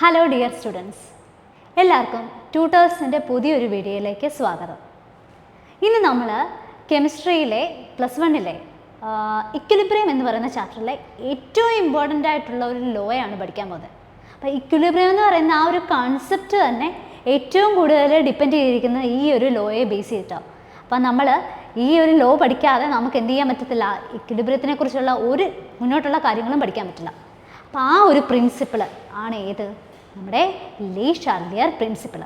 Hello dear students, എല്ലാവർക്കും ട്യൂട്ടേഴ്സിൻ്റെ പുതിയൊരു വീഡിയോയിലേക്ക് സ്വാഗതം. ഇന്ന് നമ്മൾ കെമിസ്ട്രിയിലെ +1 ഇക്വിലിബ്രിയം എന്ന് പറയുന്ന ചാപ്റ്ററിലെ ഏറ്റവും ഇമ്പോർട്ടൻ്റ് ആയിട്ടുള്ള ഒരു ലോയാണ് പഠിക്കാൻ പോകുന്നത്. അപ്പോൾ ഇക്വിലിബ്രിയം എന്ന് പറയുന്ന ആ ഒരു കൺസെപ്റ്റ് തന്നെ ഏറ്റവും കൂടുതൽ ഡിപ്പെൻഡ് ചെയ്തിരിക്കുന്നത് ഈ ഒരു ലോയെ ബേസ് ചെയ്തിട്ടാണ്. അപ്പോൾ നമ്മൾ ഈ ഒരു ലോ പഠിക്കാതെ നമുക്ക് എന്ത് ചെയ്യാൻ പറ്റത്തില്ല, ഇക്വിലിബ്രിയത്തിനെ കുറിച്ചുള്ള ഒരു മുന്നോട്ടുള്ള കാര്യങ്ങളും പഠിക്കാൻ പറ്റില്ല. അപ്പോൾ ആ ഒരു പ്രിൻസിപ്പിൾ ആണ് ഏത്, നമ്മുടെ ലീ ഷാർലിയർ പ്രിൻസിപ്പിൾ.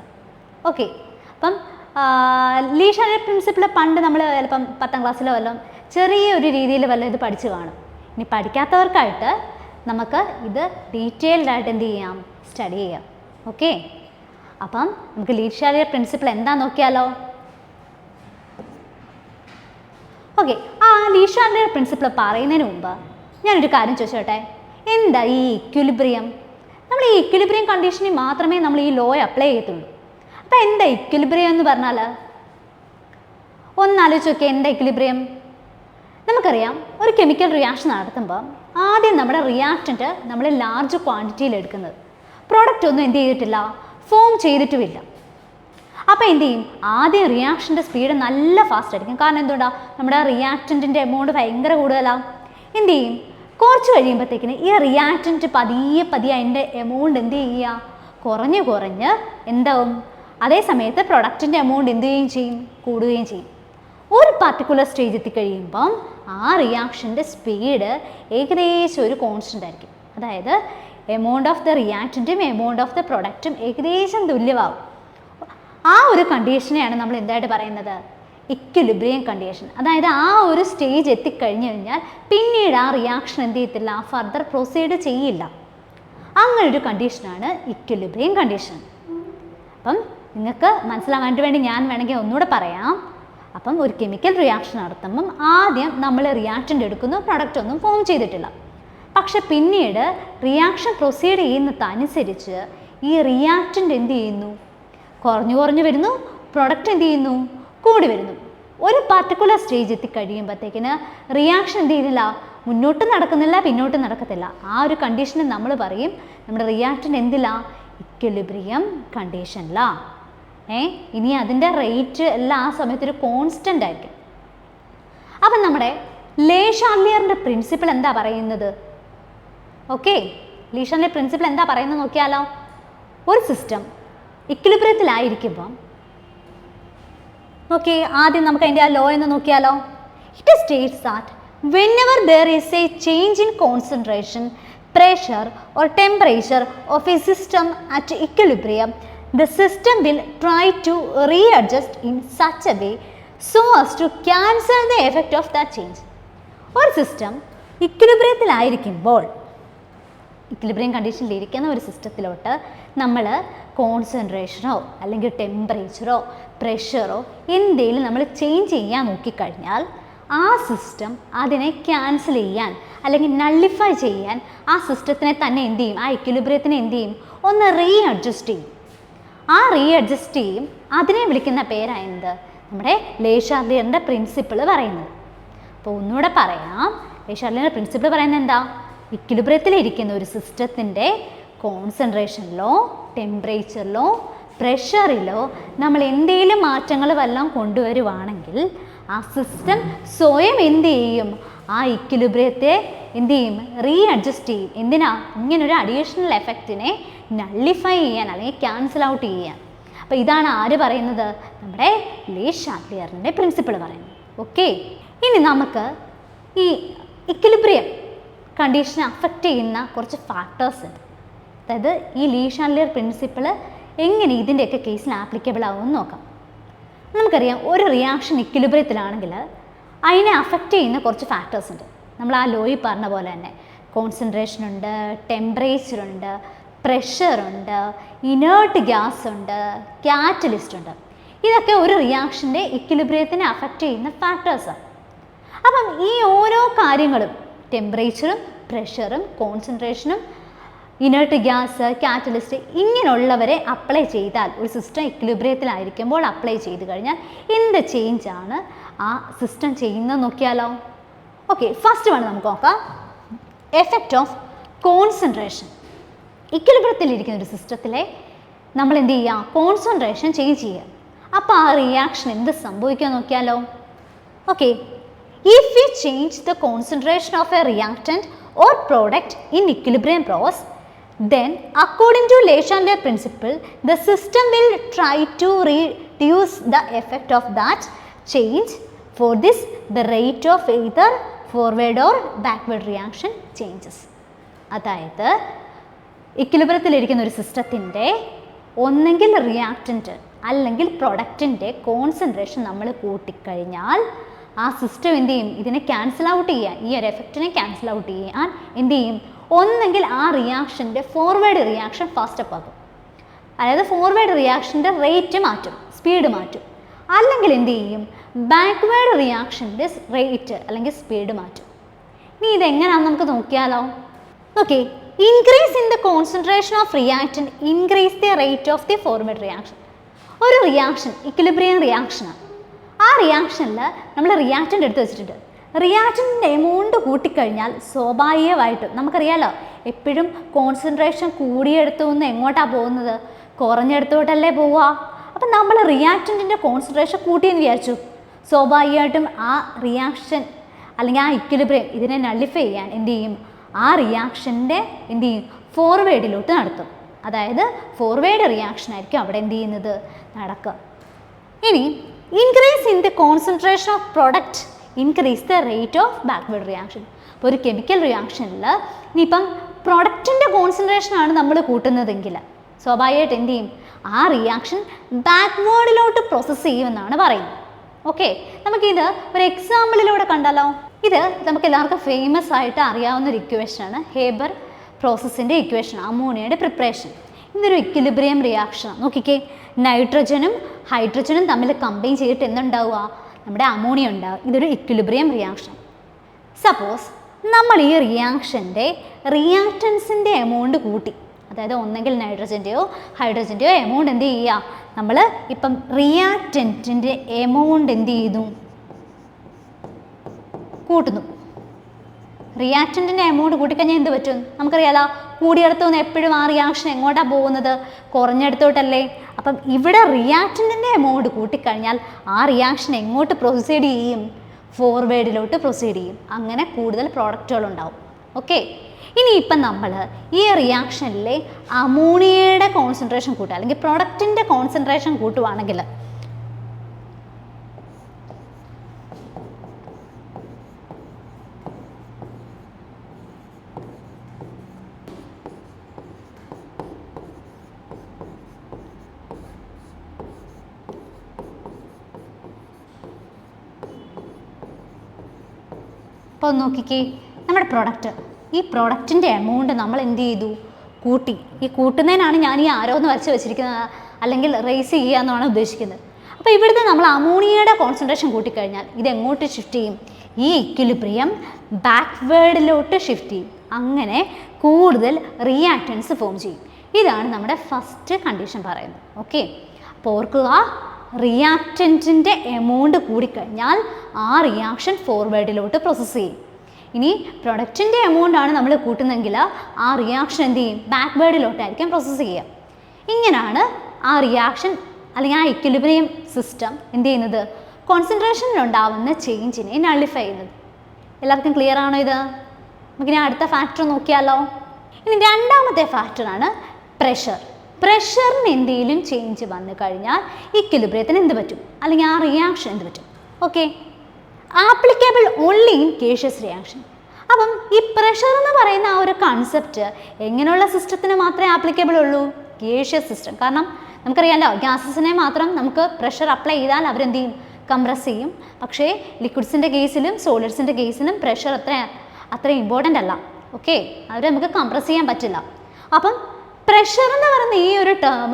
ഓക്കെ, അപ്പം ലീ ഷാർലിയർ പ്രിൻസിപ്പിൾ പണ്ട് നമ്മൾ ചിലപ്പം 10ാം ക്ലാസ്സിലോ വല്ലതും ചെറിയൊരു രീതിയിൽ വല്ല ഇത് പഠിച്ചു കാണും. ഇനി പഠിക്കാത്തവർക്കായിട്ട് നമുക്ക് ഇത് ഡീറ്റെയിൽഡായിട്ട് എന്ത് ചെയ്യാം, സ്റ്റഡി ചെയ്യാം. ഓക്കെ, അപ്പം നമുക്ക് ലീ ഷാർലിയർ പ്രിൻസിപ്പിൾ എന്താണെന്ന് നോക്കിയാലോ. ഓക്കെ, ആ ലീ ഷാർലിയർ പ്രിൻസിപ്പിൾ പറയുന്നതിന് മുമ്പ് ഞാനൊരു കാര്യം ചോദിച്ചോട്ടെ, എന്താ ഈ ഇക്വിലിബ്രിയം? നമ്മൾ ഈ ഇക്വിലിബ്രിയം കണ്ടീഷനിൽ മാത്രമേ നമ്മൾ ഈ ലോ അപ്ലൈ ചെയ്യത്തുള്ളൂ. അപ്പോൾ എന്താ ഇക്വിലിബ്രിയം എന്ന് പറഞ്ഞാൽ ഒന്നാലോചിച്ച് നോക്കിയാൽ എന്താ ഇക്വിലിബ്രിയം? നമുക്കറിയാം, ഒരു കെമിക്കൽ റിയാക്ഷൻ നടത്തുമ്പോൾ ആദ്യം നമ്മുടെ റിയാക്റ്റൻറ്റ് നമ്മൾ ലാർജ് ക്വാണ്ടിറ്റിയിൽ എടുക്കുന്നത്, പ്രോഡക്റ്റ് ഒന്നും എന്ത് ചെയ്തിട്ടില്ല, ഫോം ചെയ്തിട്ടുമില്ല. അപ്പോൾ എന്ത് ചെയ്യും, ആദ്യം റിയാക്ഷൻ്റെ സ്പീഡ് നല്ല ഫാസ്റ്റ് ആയിരിക്കും. കാരണം എന്തുകൊണ്ടാണ്, നമ്മുടെ റിയാക്റ്റൻറ്റിൻ്റെ എമൗണ്ട് ഭയങ്കര കൂടുതലാണ്. എന്ത് ചെയ്യും, കുറച്ച് കഴിയുമ്പോഴത്തേക്കിന് ഈ റിയാക്റ്റൻറ്റ് പതിയെ അതിൻ്റെ എമൗണ്ട് എന്ത് ചെയ്യുക, കുറഞ്ഞ് എന്താവും, അതേ സമയത്ത് പ്രൊഡക്റ്റിൻ്റെ എമൗണ്ട് എന്ത് ചെയ്യുകയും ചെയ്യും, കൂടുകയും ചെയ്യും. ഒരു പർട്ടിക്കുലർ സ്റ്റേജ് എത്തിക്കഴിയുമ്പം ആ റിയാക്ഷൻ്റെ സ്പീഡ് ഏകദേശം ഒരു കോൺസ്റ്റൻ്റ് ആയിരിക്കും. അതായത് എമൗണ്ട് ഓഫ് ദ റിയാക്റ്റൻറ്റും എമൗണ്ട് ഓഫ് ദ പ്രൊഡക്റ്റും ഏകദേശം തുല്യമാവും. ആ ഒരു കണ്ടീഷനെയാണ് നമ്മൾ എന്തായിട്ട് പറയുന്നത്, ഇക്വിലിബ്രിയം കണ്ടീഷൻ. അതായത് ആ ഒരു സ്റ്റേജ് എത്തിക്കഴിഞ്ഞു കഴിഞ്ഞാൽ പിന്നീട് ആ റിയാക്ഷൻ എന്ത് ചെയ്യത്തില്ല, ഫർദർ പ്രൊസീഡ് ചെയ്യില്ല. അങ്ങനൊരു കണ്ടീഷനാണ് ഇക്വിലിബ്രിയം കണ്ടീഷൻ. അപ്പം നിങ്ങൾക്ക് മനസ്സിലാവാൻ വേണ്ടി ഞാൻ വേണമെങ്കിൽ ഒന്നുകൂടെ പറയാം. അപ്പം ഒരു കെമിക്കൽ റിയാക്ഷൻ നടത്തുമ്പം ആദ്യം നമ്മൾ റിയാക്റ്റൻ്റ് എടുക്കുന്നു, പ്രൊഡക്റ്റ് ഒന്നും ഫോം ചെയ്തിട്ടില്ല. പക്ഷെ പിന്നീട് റിയാക്ഷൻ പ്രൊസീഡ് ചെയ്യുന്നതനുസരിച്ച് ഈ റിയാക്റ്റൻ്റ് എന്ത് ചെയ്യുന്നു, കുറഞ്ഞു വരുന്നു, പ്രൊഡക്റ്റ് എന്ത് ചെയ്യുന്നു, കൂടി വരുന്നു. ഒരു പർട്ടിക്കുലർ സ്റ്റേജ് എത്തിക്കഴിയുമ്പോഴത്തേക്കിന് റിയാക്ഷൻ എന്ത് ചെയ്യുന്നില്ല, മുന്നോട്ട് നടക്കുന്നില്ല, പിന്നോട്ട് നടക്കത്തില്ല. ആ ഒരു കണ്ടീഷന് നമ്മൾ പറയും നമ്മുടെ റിയാക്റ്റൻ്റ് എന്തില്ല, ഇക്വിലിബ്രിയം കണ്ടീഷനിലാണ്. ഇനി അതിൻ്റെ റേറ്റ് എല്ലാം ആ സമയത്തൊരു കോൺസ്റ്റൻ്റ് ആയിരിക്കും. അപ്പം നമ്മുടെ ലീ ഷാർലിയറിൻ്റെ പ്രിൻസിപ്പിൾ എന്താ പറയുന്നത്? ഓക്കെ, ലീ ഷാർലിയർ പ്രിൻസിപ്പിൾ എന്താ പറയുന്നത് നോക്കിയാലോ. ഒരു സിസ്റ്റം ഇക്വിലിബ്രിയത്തിലായിരിക്കുമ്പം നോക്കി, ആദ്യം നമുക്ക് അതിൻ്റെ ആ ലോ എന്ന് നോക്കിയാലോ. It States that whenever there is a change in concentration, pressure or temperature of a system at equilibrium, the system will try to readjust in such a way so as to cancel the effect of that change. ഒരു system ഇക്വിലിബ്രിയത്തിലായിരിക്കുമ്പോൾ, equilibrium കണ്ടീഷനിലിരിക്കുന്ന ഒരു സിസ്റ്റത്തിലോട്ട് നമ്മൾ കോൺസെൻട്രേഷനോ അല്ലെങ്കിൽ ടെമ്പറേച്ചറോ പ്രഷറോ എന്തെങ്കിലും നമ്മൾ change ചെയ്യാൻ നോക്കിക്കഴിഞ്ഞാൽ ആ system അതിനെ ക്യാൻസൽ ചെയ്യാൻ അല്ലെങ്കിൽ നള്ളിഫൈ ചെയ്യാൻ ആ സിസ്റ്റത്തിനെ തന്നെ എന്ത് ചെയ്യും, ആ ഇക്വിലിബ്രിയത്തിനെ എന്ത് ചെയ്യും, ഒന്ന് റീഅഡ്ജസ്റ്റ് ചെയ്യും. ആ റീഅഡ്ജസ്റ്റ് ചെയ്യും, അതിനെ വിളിക്കുന്ന പേരായത് നമ്മുടെ ലീ ഷാർലിയറിൻ്റെ പ്രിൻസിപ്പിൾ പറയുന്നത്. അപ്പോൾ ഒന്നുകൂടെ പറയാം, ലീ ഷാർലിയറിൻ്റെ പ്രിൻസിപ്പിൾ പറയുന്നത് എന്താ, ഇക്വിലിബ്രിയത്തിലിരിക്കുന്ന ഒരു സിസ്റ്റത്തിൻ്റെ കോൺസെൻട്രേഷനിലോ ടെമ്പറേച്ചറിലോ പ്രഷറിലോ നമ്മൾ എന്തെങ്കിലും മാറ്റങ്ങൾ വല്ലതും കൊണ്ടുവരുവാണെങ്കിൽ ആ സിസ്റ്റം സ്വയം എന്ത് ചെയ്യും, ആ ഇക്വിലിബ്രിയത്തെ എന്ത് ചെയ്യും, റീഅഡ്ജസ്റ്റ് ചെയ്യും. എന്തിനാ, ഇങ്ങനൊരു അഡീഷണൽ എഫക്റ്റിനെ നള്ളിഫൈ ചെയ്യാൻ അല്ലെങ്കിൽ ക്യാൻസൽ ഔട്ട് ചെയ്യാൻ. അപ്പോൾ ഇതാണ് ആര് പറയുന്നത്, നമ്മുടെ ലീ ഷാർലിയറിൻ്റെ പ്രിൻസിപ്പിൾ പറയുന്നത്. ഓക്കെ, ഇനി നമുക്ക് ഈ ഇക്വിലിബ്രിയം കണ്ടീഷനെ അഫക്റ്റ് ചെയ്യുന്ന കുറച്ച് ഫാക്ടേഴ്സ് ഉണ്ട്. അതായത് ഈ ലീ ഷാർലിയർ പ്രിൻസിപ്പിൾ എങ്ങനെ ഇതിൻ്റെയൊക്കെ കേസിൽ ആപ്ലിക്കബിൾ ആവുമെന്ന് നോക്കാം. നമുക്കറിയാം, ഒരു റിയാക്ഷൻ ഇക്വിലിബ്രിയത്തിലാണെങ്കിൽ അതിനെ അഫക്റ്റ് ചെയ്യുന്ന കുറച്ച് ഫാക്ടേഴ്സ് ഉണ്ട്. നമ്മൾ ആ ലോയിൽ പറഞ്ഞ പോലെ തന്നെ കോൺസെൻട്രേഷൻ ഉണ്ട്, ടെമ്പറേച്ചർ ഉണ്ട്, പ്രഷറുണ്ട്, ഇനേർട്ട് ഗ്യാസ് ഉണ്ട്, കാറ്റലിസ്റ്റ് ഉണ്ട്. ഇതൊക്കെ ഒരു റിയാക്ഷൻ്റെ ഇക്വിലിബ്രിയത്തിനെ അഫക്റ്റ് ചെയ്യുന്ന ഫാക്ടേഴ്സാണ്. അപ്പം ഈ ഓരോ കാര്യങ്ങളും, ടെമ്പറേച്ചറും പ്രഷറും കോൺസെൻട്രേഷനും ഇനേർട്ട് ഗ്യാസ് കാറ്റലിസ്റ്റ് ഇങ്ങനെയുള്ളവരെ അപ്ലൈ ചെയ്താൽ, ഒരു സിസ്റ്റം ഇക്വിലിബ്രിയത്തിലായിരിക്കുമ്പോൾ അപ്ലൈ ചെയ്ത് കഴിഞ്ഞാൽ എന്ത് ചേഞ്ചാണ് ആ സിസ്റ്റം ചെയ്യുന്നത് നോക്കിയാലോ. ഓക്കെ, ഫസ്റ്റ് വൺ നമുക്ക് നോക്കാം, എഫക്റ്റ് ഓഫ് കോൺസെൻട്രേഷൻ. ഇക്വിലിബ്രിയത്തിലിരിക്കുന്ന ഒരു സിസ്റ്റത്തിലെ നമ്മൾ എന്ത് ചെയ്യുക, കോൺസെൻട്രേഷൻ ചേഞ്ച് ചെയ്യുക. അപ്പോൾ ആ റിയാക്ഷൻ എന്ത് സംഭവിക്കുക നോക്കിയാലോ. Okay, if you change the concentration of A reactant or product in equilibrium process, then according to Le Chatelier principle, the system will try to reduce the effect of that change. For this, the rate of either forward or backward reaction changes. അതായത് ഇക്വിലിബ്രിയത്തിലിരിക്കുന്ന ഒരു സിസ്റ്റത്തിൻ്റെ ഒന്നെങ്കിൽ reactant അല്ലെങ്കിൽ പ്രൊഡക്റ്റിൻ്റെ concentration നമ്മൾ കൂട്ടിക്കഴിഞ്ഞാൽ ആ system എന്ത് ചെയ്യും, ഇതിനെ ക്യാൻസൽ ഔട്ട് ചെയ്യാൻ, ഈ ഒരു എഫക്റ്റിനെ ക്യാൻസൽ ഔട്ട് ചെയ്യാൻ എന്ത് ചെയ്യും, ഒന്നെങ്കിൽ ആ റിയാക്ഷൻ്റെ ഫോർവേഡ് റിയാക്ഷൻ ഫാസ്റ്റപ്പ് ആക്കും, അതായത് ഫോർവേഡ് റിയാക്ഷൻ്റെ റേറ്റ് മാറ്റും, സ്പീഡ് മാറ്റും, അല്ലെങ്കിൽ എന്ത് ചെയ്യും, ബാക്ക്വേഡ് റിയാക്ഷൻ്റെ റേറ്റ് അല്ലെങ്കിൽ സ്പീഡ് മാറ്റും. ഇനി ഇതെങ്ങനെയാണെന്ന് നമുക്ക് നോക്കിയാലോ. Okay, increase in the concentration of reactant increase the rate of the forward reaction. ഒരു റിയാക്ഷൻ ഇക്വിലിബ്രിയം റിയാക്ഷനാണ്. ആ റിയാക്ഷനിൽ നമ്മൾ റിയാക്റ്റൻ്റ് എടുത്ത് വെച്ചിട്ടുണ്ട്. റിയാക്റ്റൻ്റിൻ്റെ എമൗണ്ട് കൂട്ടിക്കഴിഞ്ഞാൽ സ്വാഭാവികമായിട്ടും നമുക്കറിയാലോ, എപ്പോഴും കോൺസെൻട്രേഷൻ കൂടിയെടുത്തു നിന്ന് എങ്ങോട്ടാണ് പോകുന്നത്, കുറഞ്ഞെടുത്തോട്ടല്ലേ പോവുക. അപ്പം നമ്മൾ റിയാക്റ്റൻറ്റിൻ്റെ കോൺസെൻട്രേഷൻ കൂട്ടിയെന്ന് വിചാരിച്ചു, സ്വാഭാവികമായിട്ടും ആ റിയാക്ഷൻ അല്ലെങ്കിൽ ആ ഇക്വിലിബ്രിയം ഇതിനെ നള്ളിഫൈ ചെയ്യാൻ എന്ത് ചെയ്യും, ആ റിയാക്ഷൻ്റെ എന്ത് ചെയ്യും, ഫോർവേഡിലോട്ട് നടത്തും. അതായത് ഫോർവേഡ് റിയാക്ഷൻ ആയിരിക്കും അവിടെ എന്ത് ചെയ്യുന്നത്, നടക്കുക. ഇനി increase in the concentration of product increase the rate of backward reaction. ഇപ്പോൾ ഒരു കെമിക്കൽ റിയാക്ഷനിൽ ഇനിയിപ്പം പ്രൊഡക്റ്റിൻ്റെ കോൺസെൻട്രേഷനാണ് നമ്മൾ കൂട്ടുന്നതെങ്കിൽ സ്വാഭാവികമായിട്ട് എന്ത് ചെയ്യും, ആ റിയാക്ഷൻ ബാക്ക്വേർഡിലോട്ട് പ്രോസസ്സ് ചെയ്യുമെന്നാണ് പറയുന്നത്. ഓക്കെ, നമുക്കിത് ഒരു എക്സാമ്പിളിലൂടെ കണ്ടാലോ. ഇത് നമുക്ക് എല്ലാവർക്കും ഫേമസ് ആയിട്ട് അറിയാവുന്ന ഒരു ഇക്വേഷനാണ്, ഹേബർ പ്രോസസ്സിൻ്റെ ഇക്വേഷൻ, അമോണിയയുടെ പ്രിപ്പറേഷൻ. ഇതൊരു ഇക്വിലിബ്രിയം റിയാക്ഷനാണ്. നോക്കിക്കേ, നൈട്രജനും ഹൈഡ്രജനും തമ്മിൽ കമ്പൈൻ ചെയ്തിട്ട് എന്തുണ്ടാവുക, നമ്മുടെ അമോണിയ ഉണ്ടാവുക. ഇതൊരു ഇക്വിലിബ്രിയം റിയാക്ഷൻ. സപ്പോസ് നമ്മൾ ഈ റിയാക്ഷൻ്റെ റിയാക്റ്റൻസിൻ്റെ എമൗണ്ട് കൂട്ടി, അതായത് ഒന്നെങ്കിൽ നൈട്രജൻ്റെയോ ഹൈഡ്രജൻ്റെയോ എമൗണ്ട് എന്ത് ചെയ്യുക, നമ്മൾ ഇപ്പം റിയാക്റ്റൻറ്റിൻ്റെ എമൗണ്ട് എന്ത് ചെയ്യുന്നു, കൂട്ടുന്നു. റിയാക്റ്റൻറ്റിൻ്റെ എമൗണ്ട് കൂട്ടിക്കഴിഞ്ഞാൽ എന്ത് പറ്റും, നമുക്കറിയാലോ, കൂടിയെടുത്തു നിന്ന് എപ്പോഴും ആ റിയാക്ഷൻ എങ്ങോട്ടാണ് പോകുന്നത്, കുറഞ്ഞെടുത്തോട്ടല്ലേ. അപ്പം ഇവിടെ റിയാക്റ്റൻറ്റിൻ്റെ എമൗണ്ട് കൂട്ടിക്കഴിഞ്ഞാൽ ആ റിയാക്ഷൻ എങ്ങോട്ട് പ്രൊസീഡ് ചെയ്യും, ഫോർവേഡിലോട്ട് പ്രൊസീഡ് ചെയ്യും. അങ്ങനെ കൂടുതൽ പ്രോഡക്റ്റുകളുണ്ടാവും. ഓക്കെ, ഇനിയിപ്പം നമ്മൾ ഈ റിയാക്ഷനിലെ അമോണിയയുടെ കോൺസെൻട്രേഷൻ കൂട്ടുക അല്ലെങ്കിൽ പ്രൊഡക്റ്റിൻ്റെ കോൺസെൻട്രേഷൻ കൂട്ടുവാണെങ്കിൽ അപ്പോൾ നോക്കിക്കേ, നമ്മുടെ പ്രൊഡക്റ്റ്, ഈ പ്രൊഡക്റ്റിൻ്റെ എമൗണ്ട് നമ്മൾ എന്ത് ചെയ്തു, കൂട്ടി. ഈ കൂട്ടുന്നതിനാണ് ഞാൻ ഈ ആരോ എന്ന് വരച്ച് വെച്ചിരിക്കുന്നത്, അല്ലെങ്കിൽ റേസ് ചെയ്യുക എന്നാണ് ഉദ്ദേശിക്കുന്നത്. അപ്പോൾ ഇവിടുത്തെ നമ്മൾ അമോണിയയുടെ കോൺസെൻട്രേഷൻ കൂട്ടിക്കഴിഞ്ഞാൽ ഇത് എങ്ങോട്ട് ഷിഫ്റ്റ് ചെയ്യും, ഈ ഇക്വിലിബ്രിയം ബാക്ക്വേർഡിലോട്ട് ഷിഫ്റ്റ് ചെയ്യും. അങ്ങനെ കൂടുതൽ റിയാക്റ്റൻസ് ഫോം ചെയ്യും. ഇതാണ് നമ്മുടെ ഫസ്റ്റ് കണ്ടീഷൻ പറയുന്നത്. ഓക്കെ, അപ്പോൾ ഓർക്കുക, റിയാക്റ്റൻറ്റിൻ്റെ എമൗണ്ട് കൂടിക്കഴിഞ്ഞാൽ ആ റിയാക്ഷൻ ഫോർവേഡിലോട്ട് പ്രോസസ്സ് ചെയ്യും. ഇനി പ്രൊഡക്റ്റിൻ്റെ എമൗണ്ട് ആണ് നമ്മൾ കൂട്ടുന്നതെങ്കിൽ ആ റിയാക്ഷൻ എന്ത് ചെയ്യും, ബാക്ക്വേർഡിലോട്ടായിരിക്കും പ്രോസസ്സ് ചെയ്യുക. ഇങ്ങനെയാണ് ആ റിയാക്ഷൻ അല്ലെങ്കിൽ ആ ഇക്വിലിബ്രിയം സിസ്റ്റം എന്ത് ചെയ്യുന്നത്, കോൺസെൻട്രേഷനിലുണ്ടാവുന്ന ചേഞ്ചിനെ നള്ളിഫൈ ചെയ്യുന്നത്. എല്ലാവർക്കും ക്ലിയർ ആണോ ഇത്? നമുക്കിനി അടുത്ത ഫാക്ടർ നോക്കിയാലോ. ഇനി രണ്ടാമത്തെ ഫാക്ടറാണ് പ്രഷർ. പ്രഷറിന് എന്തെങ്കിലും ചേഞ്ച് വന്നു കഴിഞ്ഞാൽ ഇക്വിലിബ്രിയത്തിന് എന്ത് പറ്റും, അല്ലെങ്കിൽ ആ റിയാക്ഷൻ എന്ത് പറ്റും. Okay, applicable only in gaseous reaction. അപ്പം ഈ പ്രഷർ എന്ന് പറയുന്ന ആ ഒരു കൺസെപ്റ്റ് എങ്ങനെയുള്ള സിസ്റ്റത്തിന് മാത്രമേ ആപ്ലിക്കബിൾ ഉള്ളൂ, ഗേഷ്യസ് സിസ്റ്റം. കാരണം നമുക്കറിയാമല്ലോ, ഗ്യാസസിനെ മാത്രം നമുക്ക് പ്രഷർ അപ്ലൈ ചെയ്താൽ അവരെന്ത് ചെയ്യും, കംപ്രസ് ചെയ്യും. പക്ഷേ ലിക്വിഡ്സിൻ്റെ കേസിലും സോളിഡ്സിൻ്റെ കേസിലും പ്രഷർ അത്ര ഇമ്പോർട്ടൻ്റ് അല്ല. ഓക്കെ, അവർ നമുക്ക് കംപ്രസ് ചെയ്യാൻ പറ്റില്ല. അപ്പം പ്രഷർ എന്ന് പറയുന്ന ഈ ഒരു ടേം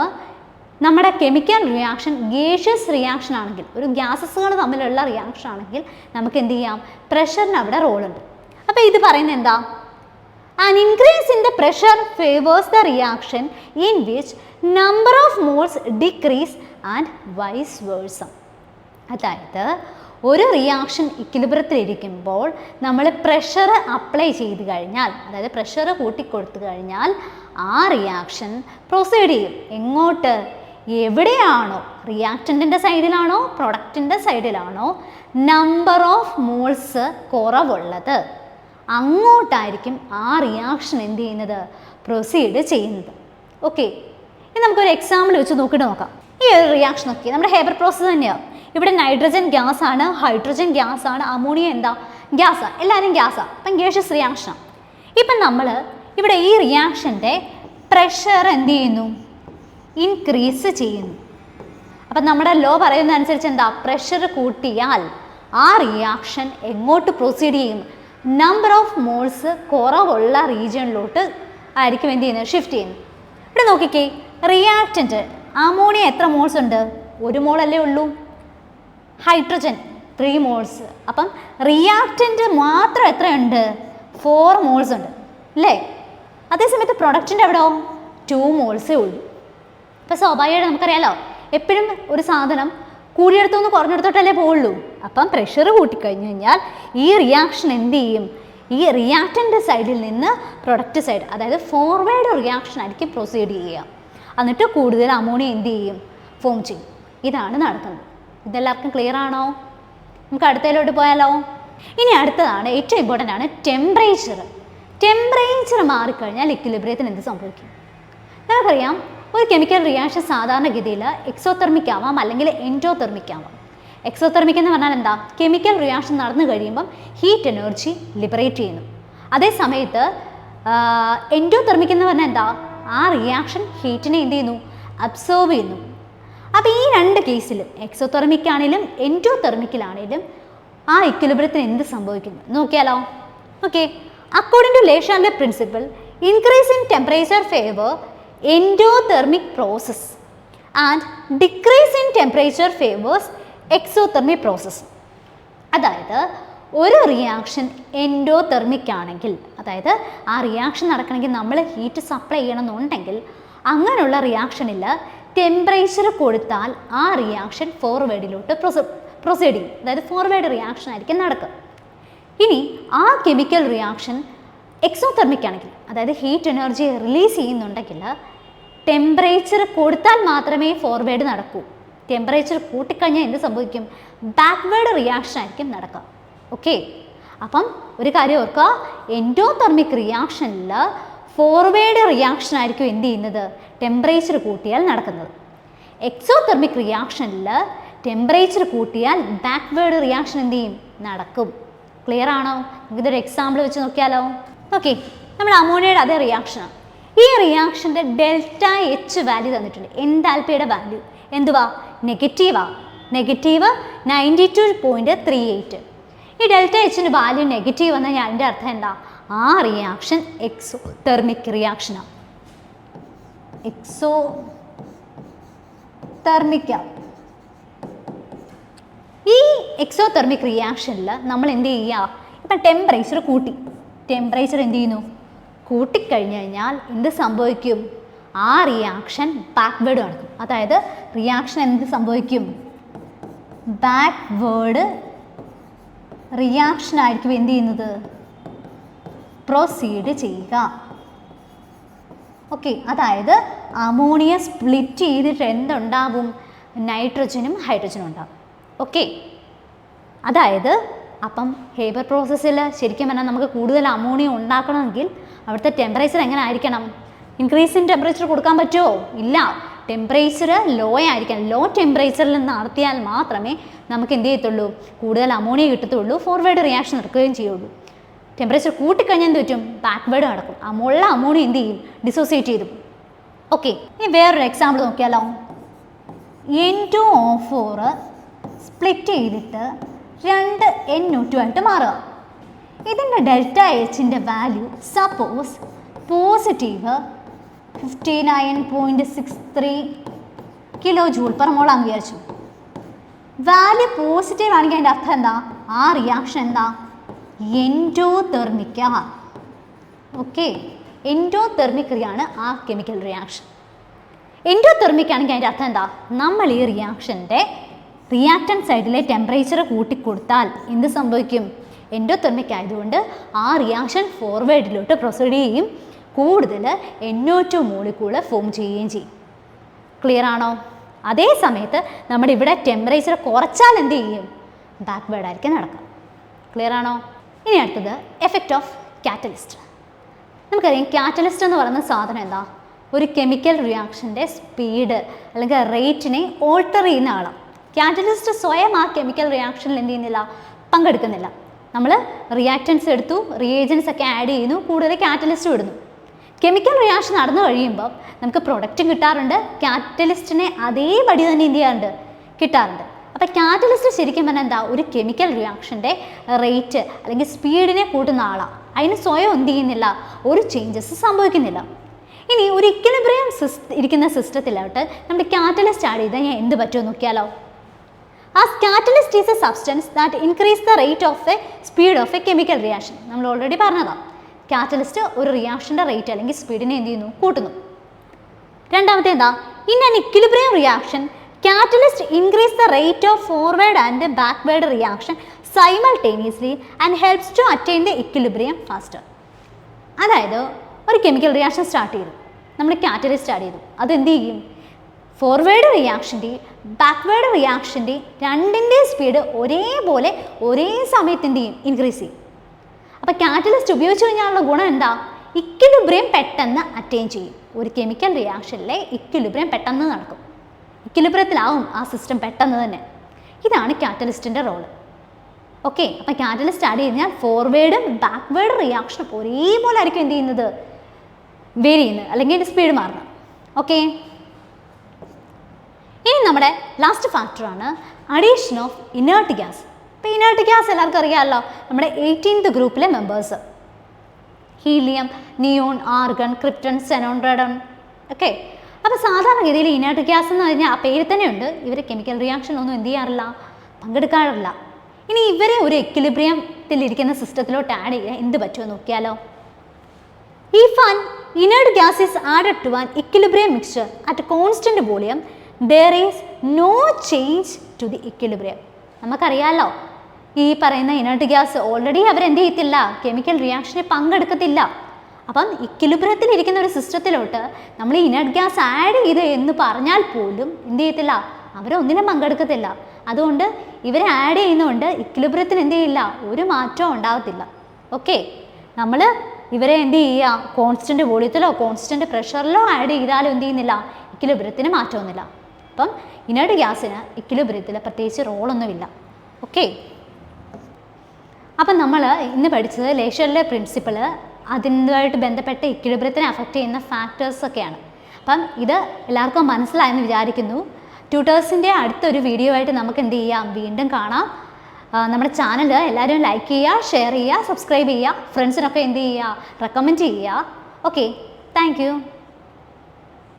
നമ്മുടെ കെമിക്കൽ റിയാക്ഷൻ ഗേഷ്യസ് റിയാക്ഷൻ ആണെങ്കിൽ, ഒരു ഗ്യാസസുകൾ തമ്മിലുള്ള റിയാക്ഷൻ ആണെങ്കിൽ നമുക്ക് എന്ത് ചെയ്യാം, പ്രഷറിന് അവിടെ റോളുണ്ട്. അപ്പോൾ ഇത് പറയുന്നത് എന്താ, an increase in the pressure favours the reaction in which number of moles decrease and vice versa. അതായത് ഒരു റിയാക്ഷൻ ഇക്വിലിബ്രിയത്തിലിരിക്കുമ്പോൾ നമ്മൾ പ്രഷർ അപ്ലൈ ചെയ്ത് കഴിഞ്ഞാൽ, അതായത് പ്രഷർ കൂട്ടിക്കൊടുത്തു കഴിഞ്ഞാൽ ആ റിയാക്ഷൻ പ്രൊസീഡ് ചെയ്യും. എങ്ങോട്ട്? എവിടെയാണോ, റിയാക്റ്റൻറ്റിൻ്റെ സൈഡിലാണോ പ്രൊഡക്റ്റിൻ്റെ സൈഡിലാണോ നമ്പർ ഓഫ് മോൾസ് കുറവുള്ളത്, അങ്ങോട്ടായിരിക്കും ആ റിയാക്ഷൻ എന്ത് ചെയ്യുന്നത്? പ്രൊസീഡ് ചെയ്യുന്നത്. ഓക്കെ, ഇനി നമുക്കൊരു എക്സാമ്പിൾ വെച്ച് നോക്കാം. ഈ ഒരു റിയാക്ഷൻ നോക്കി, നമ്മുടെ ഹേബർ പ്രോസസ്സ് തന്നെയാണ്. ഇവിടെ നൈട്രജൻ ഗ്യാസ് ആണ്, ഹൈഡ്രജൻ ഗ്യാസ് ആണ്, അമോണിയ എന്താ? ഗ്യാസാണ്. എല്ലാവരും ഗ്യാസാണ്. അപ്പം ഗ്യാഷ്യസ് റിയാക്ഷനാണ്. ഇപ്പം നമ്മൾ ഇവിടെ ഈ റിയാക്ഷൻ്റെ പ്രഷർ എന്ത് ചെയ്യുന്നു? ഇൻക്രീസ് ചെയ്യുന്നു. അപ്പം നമ്മുടെ ലോ പറയുന്ന അനുസരിച്ച് എന്താ? പ്രഷർ കൂട്ടിയാൽ ആ റിയാക്ഷൻ എങ്ങോട്ട് പ്രൊസീഡ് ചെയ്യും? നമ്പർ ഓഫ് മോൾസ് കുറവുള്ള റീജിയണിലോട്ട് ആയിരിക്കും എന്ത് ചെയ്യുന്നത്? ഷിഫ്റ്റ് ചെയ്യുന്നത്. ഇവിടെ നോക്കിക്കേ, റിയാക്റ്റൻറ്റ് അമോണിയ എത്ര മോൾസ് ഉണ്ട്? 1 മോളല്ലേ ഉള്ളൂ. Hydrogen 3 moles. അപ്പം റിയാക്റ്റൻറ്റ് മാത്രം എത്രയുണ്ട്? 4 മോൾസ് ഉണ്ട് അല്ലേ? അതേസമയത്ത് പ്രൊഡക്റ്റിൻ്റെ എവിടെയോ 2 മോൾസേ ഉള്ളൂ. അപ്പോൾ സ്വാഭാവികമായിട്ട് നമുക്കറിയാലോ, എപ്പോഴും ഒരു സാധനം കൂടിയെടുത്തൊന്ന് കുറഞ്ഞെടുത്തോട്ടല്ലേ പോവുള്ളൂ. അപ്പം പ്രഷർ കൂട്ടിക്കഴിഞ്ഞു കഴിഞ്ഞാൽ ഈ റിയാക്ഷൻ എന്ത് ചെയ്യും? ഈ റിയാക്റ്റൻ്റെ സൈഡിൽ നിന്ന് പ്രൊഡക്റ്റ് സൈഡ്, അതായത് ഫോർവേഡ് റിയാക്ഷൻ ആയിരിക്കും പ്രൊസീഡ് ചെയ്യുക. എന്നിട്ട് കൂടുതൽ അമോണിയ എന്ത് ചെയ്യും? ഫോം ചെയ്യും. ഇതാണ് നടക്കുന്നത്. ഇതെല്ലാവർക്കും ക്ലിയർ ആണോ? നമുക്ക് അടുത്തതിലോട്ട് പോയാലോ? ഇനി അടുത്തതാണ് ഏറ്റവും ഇമ്പോർട്ടൻ്റ് ആണ് ടെമ്പറേച്ചർ. ടെമ്പറേച്ചർ മാറിക്കഴിഞ്ഞാൽ ഇക്വിലിബ്രിയത്തിന് എന്ത് സംഭവിക്കും? നമുക്കറിയാം, ഒരു കെമിക്കൽ റിയാക്ഷൻ സാധാരണഗതിയിൽ എക്സോതെർമിക് ആവാം അല്ലെങ്കിൽ എൻഡോതെർമിക് ആവാം. എക്സോതെർമിക് എന്ന് പറഞ്ഞാൽ എന്താ? കെമിക്കൽ റിയാക്ഷൻ നടന്നു കഴിയുമ്പം ഹീറ്റ് എനർജി ലിബറേറ്റ് ചെയ്യുന്നു. അതേ സമയത്ത് എൻഡോതെർമിക് എന്ന് പറഞ്ഞാൽ എന്താ? ആ റിയാക്ഷൻ ഹീറ്റിനെ എന്ത് ചെയ്യുന്നു? അബ്സോർബ് ചെയ്യുന്നു. അപ്പോൾ ഈ രണ്ട് കേസിലും എക്സോതെർമിക് ആണെങ്കിലും എൻഡോതെർമിക്കിലാണെങ്കിലും ആ ഇക്വിലിബ്രിയത്തിന് എന്ത് സംഭവിക്കുന്നു നോക്കിയാലോ? Okay, according to Le Chatelier principle, increase in temperature favour endothermic process and decrease in temperature favours exothermic process. അതായത് ഒരു റിയാക്ഷൻ എൻഡോതെർമിക് ആണെങ്കിൽ, അതായത് ആ റിയാക്ഷൻ നടക്കണമെങ്കിൽ നമ്മൾ ഹീറ്റ് സപ്ലൈ ചെയ്യണമെന്നുണ്ടെങ്കിൽ അങ്ങനെയുള്ള റിയാക്ഷനിൽ ടെമ്പറേച്ചർ കൊടുത്താൽ ആ റിയാക്ഷൻ ഫോർവേഡിലോട്ട് പ്രൊസീഡ് ചെയ്യും. അതായത് ഫോർവേഡ് റിയാക്ഷൻ ആയിരിക്കും നടക്കുക. ഇനി ആ കെമിക്കൽ റിയാക്ഷൻ എക്സോതെർമിക് ആണെങ്കിൽ, അതായത് ഹീറ്റ് എനർജി റിലീസ് ചെയ്യുന്നുണ്ടെങ്കിൽ ടെമ്പറേച്ചർ കൊടുത്താൽ മാത്രമേ ഫോർവേഡ് നടക്കൂ. ടെമ്പറേച്ചർ കൂട്ടിക്കഴിഞ്ഞാൽ എന്ത് സംഭവിക്കും? ബാക്ക്വേർഡ് റിയാക്ഷൻ ആയിരിക്കും നടക്കുക. ഓക്കെ, അപ്പം ഒരു കാര്യം ഓർക്കുക, എൻഡോതെർമിക് റിയാക്ഷനിൽ ഫോർവേഡ് റിയാക്ഷൻ ആയിരിക്കും എന്ത് ചെയ്യുന്നത്? ടെമ്പറേച്ചർ കൂട്ടിയാൽ നടക്കുന്നത്. എക്സോതെർമിക് റിയാക്ഷനിൽ ടെമ്പറേച്ചർ കൂട്ടിയാൽ ബാക്ക്വേർഡ് റിയാക്ഷൻ എന്ത് ചെയ്യും? നടക്കും. ക്ലിയർ ആണോ? നമുക്കിതൊരു എക്സാമ്പിൾ വെച്ച് നോക്കിയാലോ? ഓക്കെ, നമ്മൾ അമോണിയയുടെ അതേ റിയാക്ഷനാണ്. ഈ റിയാക്ഷൻ്റെ ΔH വാല്യൂ തന്നിട്ടുണ്ട്. എൻതാൽപ്പിയുടെ വാല്യൂ എന്തുവാ? നെഗറ്റീവാ. നെഗറ്റീവ് 92.38. ഈ ΔHൻ്റെ വാല്യൂ നെഗറ്റീവ് വന്നാൽ അതിൻ്റെ അർത്ഥം എന്താ? ആ റിയാക്ഷൻ എക്സോതെർമിക് റിയാക്ഷനാണ്. എക്സോതെർമിക്കാണ്. ഈ എക്സോതെർമിക് റിയാക്ഷനിൽ നമ്മൾ എന്ത് ചെയ്യുക? ഇപ്പം ടെമ്പറേച്ചർ കൂട്ടി. ടെമ്പറേച്ചർ എന്ത് ചെയ്യുന്നു? കൂട്ടിക്കഴിഞ്ഞ് കഴിഞ്ഞാൽ എന്ത് സംഭവിക്കും? ആ റിയാക്ഷൻ ബാക്ക്വേർഡ് നടക്കും. അതായത് റിയാക്ഷൻ എന്ത് സംഭവിക്കും? ബാക്ക്വേർഡ് റിയാക്ഷൻ ആയിരിക്കും എന്ത് ചെയ്യുന്നത്? പ്രൊസീഡ് ചെയ്യുക. ഓക്കെ, അതായത് അമോണിയ സ്പ്ലിറ്റ് ചെയ്തിട്ട് എന്തുണ്ടാവും? നൈട്രജനും ഹൈഡ്രജനും ഉണ്ടാവും. ഓക്കെ, അതായത് അപ്പം ഹേബർ പ്രോസസ്സിൽ ശരിക്കും പറഞ്ഞാൽ നമുക്ക് കൂടുതൽ അമോണിയ ഉണ്ടാക്കണമെങ്കിൽ അവിടുത്തെ ടെമ്പറേച്ചർ എങ്ങനെ ആയിരിക്കണം? ഇൻക്രീസ് ഇൻ ടെമ്പറേച്ചർ കൊടുക്കാൻ പറ്റുമോ? ഇല്ല. ടെമ്പറേച്ചർ ലോ ആയിരിക്കണം. ലോ ടെമ്പറേച്ചറിൽ നടത്തിയാൽ മാത്രമേ നമുക്ക് എന്ത് ചെയ്യത്തുള്ളൂ? കൂടുതൽ അമോണിയ കിട്ടത്തുള്ളൂ, ഫോർവേഡ് റിയാക്ഷൻ നടക്കുകയും ചെയ്യുള്ളൂ. ടെമ്പറേച്ചർ കൂട്ടിക്കഴിഞ്ഞാൽ എന്ത് പറ്റും? ബാക്ക്വേർഡ് നടക്കും. ഉള്ള അമോണിയ എന്ത് ചെയ്യും? ഡിസോസിയേറ്റ് ചെയ്തു. ഓക്കെ, ഇനി വേറൊരു എക്സാമ്പിൾ നോക്കിയാലോ? N2O4 സ്പ്ലിറ്റ് ചെയ്തിട്ട് 2 NO2 ആയിട്ട് മാറുക. ഇതിൻ്റെ ΔHൻ്റെ വാല്യൂ സപ്പോസ് പോസിറ്റീവ് 59.63 kJ/mol ആണെന്ന് വിചാരിച്ചു. വാല്യൂ പോസിറ്റീവ് ആണെങ്കിൽ അതിൻ്റെ അർത്ഥം എന്താ? ആ റിയാക്ഷൻ എന്താ? എൻഡോതെർമിക്കാണ്. ഓക്കെ, എൻഡോതെർമിക് ആണ് ആ കെമിക്കൽ റിയാക്ഷൻ. എൻഡോതെർമിക് ആണെങ്കിൽ അതിൻ്റെ അർത്ഥം എന്താ? നമ്മൾ ഈ റിയാക്ഷൻ്റെ റിയാക്റ്റൻ സൈഡിലെ ടെമ്പറേച്ചർ കൂട്ടിക്കൊടുത്താൽ എന്ത് സംഭവിക്കും? എൻഡോതെർമിക് ആയതുകൊണ്ട് ആ റിയാക്ഷൻ ഫോർവേഡിലോട്ട് പ്രൊസീഡ് ചെയ്യും. കൂടുതൽ NO2 മോളിക്യൂള് ഫോം ചെയ്യുകയും ചെയ്യും. ക്ലിയർ ആണോ? അതേ സമയത്ത് നമ്മുടെ ഇവിടെ ടെമ്പറേച്ചർ കുറച്ചാൽ എന്ത് ചെയ്യും? ബാക്ക്വേർഡ് ആയിരിക്കും നടക്കുക. ക്ലിയർ ആണോ? ഇനി അടുത്തത് എഫക്റ്റ് ഓഫ് കാറ്റലിസ്റ്റ്. നമുക്കറിയാം കാറ്റലിസ്റ്റ് എന്ന് പറയുന്ന സാധനം എന്താ? ഒരു കെമിക്കൽ റിയാക്ഷൻ്റെ സ്പീഡ് അല്ലെങ്കിൽ റേറ്റിനെ ഓൾട്ടർ ചെയ്യുന്ന ആളാണ്. കാറ്റലിസ്റ്റ് സ്വയം ആ കെമിക്കൽ റിയാക്ഷനിൽ എന്ത് ചെയ്യുന്നില്ല? പങ്കെടുക്കുന്നില്ല. നമ്മൾ റിയാക്റ്റൻസ് എടുത്തു, റിയേജൻസ് ഒക്കെ ആഡ് ചെയ്യുന്നു, കൂടുതൽ കാറ്റലിസ്റ്റ് ഇടുന്നു. കെമിക്കൽ റിയാക്ഷൻ നടന്നു കഴിയുമ്പോൾ നമുക്ക് പ്രൊഡക്റ്റും കിട്ടാറുണ്ട്, കാറ്റലിസ്റ്റിനെ അതേപടി തന്നെ എന്ത് ചെയ്യാറുണ്ട്? കിട്ടാറുണ്ട്. അപ്പോൾ കാറ്റലിസ്റ്റ് ശരിക്കും പറഞ്ഞാൽ എന്താ? ഒരു കെമിക്കൽ റിയാക്ഷൻ്റെ റേറ്റ് അല്ലെങ്കിൽ സ്പീഡിനെ കൂട്ടുന്ന ആളാണ്. അതിന് സ്വയം എന്ത് ചെയ്യുന്നില്ല? ഒരു ചേഞ്ചസ് സംഭവിക്കുന്നില്ല. ഇനി ഒരു ഇക്വിലിബ്രിയം ഇരിക്കുന്ന സിസ്റ്റത്തിലോട്ട് നമ്മൾ കാറ്റലിസ്റ്റ് ആഡ് ചെയ്താൽ എന്ത് പറ്റുമെന്ന് നോക്കിയാലോ? As catalyst is a substance that increase the rate of the speed of a chemical reaction. നമ്മൾ ഓൾറെഡി പറഞ്ഞതാണ്, കാറ്റലിസ്റ്റ് ഒരു റിയാക്ഷൻ്റെ റേറ്റ് അല്ലെങ്കിൽ സ്പീഡിനെ എന്ത് ചെയ്യുന്നു? കൂട്ടുന്നു. രണ്ടാമത്തെ എന്താ? In an equilibrium reaction catalyst increase the rate of forward and backward reaction simultaneously and helps to attain the equilibrium faster. അതായത് ഒരു കെമിക്കൽ റിയാക്ഷൻ സ്റ്റാർട്ട് ചെയ്തു, നമ്മൾ കാറ്റലിസ്റ്റ് ആഡ് ചെയ്തു, അത് എന്ത് ചെയ്യും? ഫോർവേഡ് റിയാക്ഷൻ്റെ ബാക്ക്വേർഡ് റിയാക്ഷൻ്റെ രണ്ടിൻ്റെ സ്പീഡ് ഒരേപോലെ ഒരേ സമയത്ത് എന്ത് ചെയ്യും? ഇൻക്രീസ് ചെയ്യും. അപ്പോൾ കാറ്റലിസ്റ്റ് ഉപയോഗിച്ച് കഴിഞ്ഞാലുള്ള ഗുണം എന്താ? ഇക്വിലിബ്രിയം പെട്ടെന്ന് അറ്റൈൻ ചെയ്യും. ഒരു കെമിക്കൽ റിയാക്ഷനിലെ ഇക്വിലിബ്രിയം പെട്ടെന്ന് നടക്കും, ഇക്വിലിബ്രിയത്തിലാവും ആ സിസ്റ്റം പെട്ടെന്ന് തന്നെ. ഇതാണ് കാറ്റലിസ്റ്റിൻ്റെ റോള്. ഓക്കെ, അപ്പോൾ കാറ്റലിസ്റ്റ് ആഡ് കഴിഞ്ഞാൽ ഫോർവേഡും ബാക്ക്വേർഡ് റിയാക്ഷനും ഒരേപോലെ ആയിരിക്കും എന്ത് ചെയ്യുന്നത്? വേരി ചെയ്യുന്നത്, അല്ലെങ്കിൽ സ്പീഡ് മാറണം. ഓക്കെ, ഇനി നമ്മുടെ ലാസ്റ്റ് ഫാക്ടറാണ് അഡീഷൻ ഓഫ് ഇനേർട്ട് ഗ്യാസ്. ഇപ്പോൾ ഇനേർട്ട് ഗ്യാസ് എല്ലാവർക്കും അറിയാമല്ലോ, നമ്മുടെ 18th ഗ്രൂപ്പിലെ members: helium, neon, argon, krypton, xenon, radon. Okay, അപ്പോൾ സാധാരണഗതിയിൽ ഇനേർട്ട് ഗ്യാസ് എന്ന് പറഞ്ഞാൽ ആ പേര് തന്നെയുണ്ട്, ഇവർ കെമിക്കൽ റിയാക്ഷനൊന്നും എന്ത് ചെയ്യാറില്ല? പങ്കെടുക്കാറില്ല. ഇനി ഇവരെ ഒരു എക്വിലിബ്രിയത്തിലിരിക്കുന്ന സിസ്റ്റത്തിലോട്ട് ആഡ് ചെയ്യാൻ എന്ത് പറ്റുമെന്ന് നോക്കിയാലോ? If an inert gas is added to an equilibrium mixture at a constant volume, there is no change to the equilibrium. നമുക്കറിയാമല്ലോ, ഈ പറയുന്ന ഇനേർട്ട് ഗ്യാസ് ഓൾറെഡി അവരെന്ത് ചെയ്യത്തില്ല? കെമിക്കൽ റിയാക്ഷനിൽ പങ്കെടുക്കത്തില്ല. അപ്പം ഇക്വിലിബ്രിയത്തിൽ ഇരിക്കുന്ന ഒരു സിസ്റ്റത്തിലോട്ട് നമ്മൾ ഇനേർട്ട് ഗ്യാസ് ആഡ് ചെയ്ത് എന്ന് പറഞ്ഞാൽ പോലും എന്ത് ചെയ്യത്തില്ല? അവരൊന്നിനും പങ്കെടുക്കത്തില്ല. അതുകൊണ്ട് ഇവരെ ആഡ് ചെയ്യുന്നതുകൊണ്ട് ഇക്വിലിബ്രിയത്തിന് എന്ത് ചെയ്യില്ല? ഒരു മാറ്റവും ഉണ്ടാകത്തില്ല. ഓക്കെ, നമ്മൾ ഇവരെ എന്ത് ചെയ്യുക? കോൺസ്റ്റൻറ്റ് വോളിയത്തിലോ കോൺസ്റ്റൻറ്റ് പ്രഷറിലോ ആഡ് ചെയ്താലും എന്ത് ചെയ്യുന്നില്ല? ഇക്വിലിബ്രിയത്തിന് മാറ്റമൊന്നുമില്ല. അപ്പം ഇനേർട്ട് ഗ്യാസിന് ഇക്വിലിബ്രിയത്തിൽ പ്രത്യേകിച്ച് റോളൊന്നുമില്ല. ഓക്കെ, അപ്പം നമ്മൾ ഇന്ന് പഠിച്ചത് ലേഷറിലെ പ്രിൻസിപ്പിൾ, അതിൻ്റെതായിട്ട് ബന്ധപ്പെട്ട ഇക്വിലിബ്രിയത്തിനെ അഫക്റ്റ് ചെയ്യുന്ന ഫാക്ടേഴ്സൊക്കെയാണ്. അപ്പം ഇത് എല്ലാവർക്കും മനസ്സിലായെന്ന് വിചാരിക്കുന്നു. ട്യൂട്ടേഴ്സിൻ്റെ അടുത്തൊരു വീഡിയോ ആയിട്ട് നമുക്ക് എന്ത് ചെയ്യാം? വീണ്ടും കാണാം. നമ്മുടെ ചാനൽ എല്ലാവരും ലൈക്ക് ചെയ്യുക, ഷെയർ ചെയ്യുക, സബ്സ്ക്രൈബ് ചെയ്യുക, ഫ്രണ്ട്സിനൊക്കെ എന്ത് ചെയ്യുക? റെക്കമെൻഡ് ചെയ്യുക. Okay, thank you.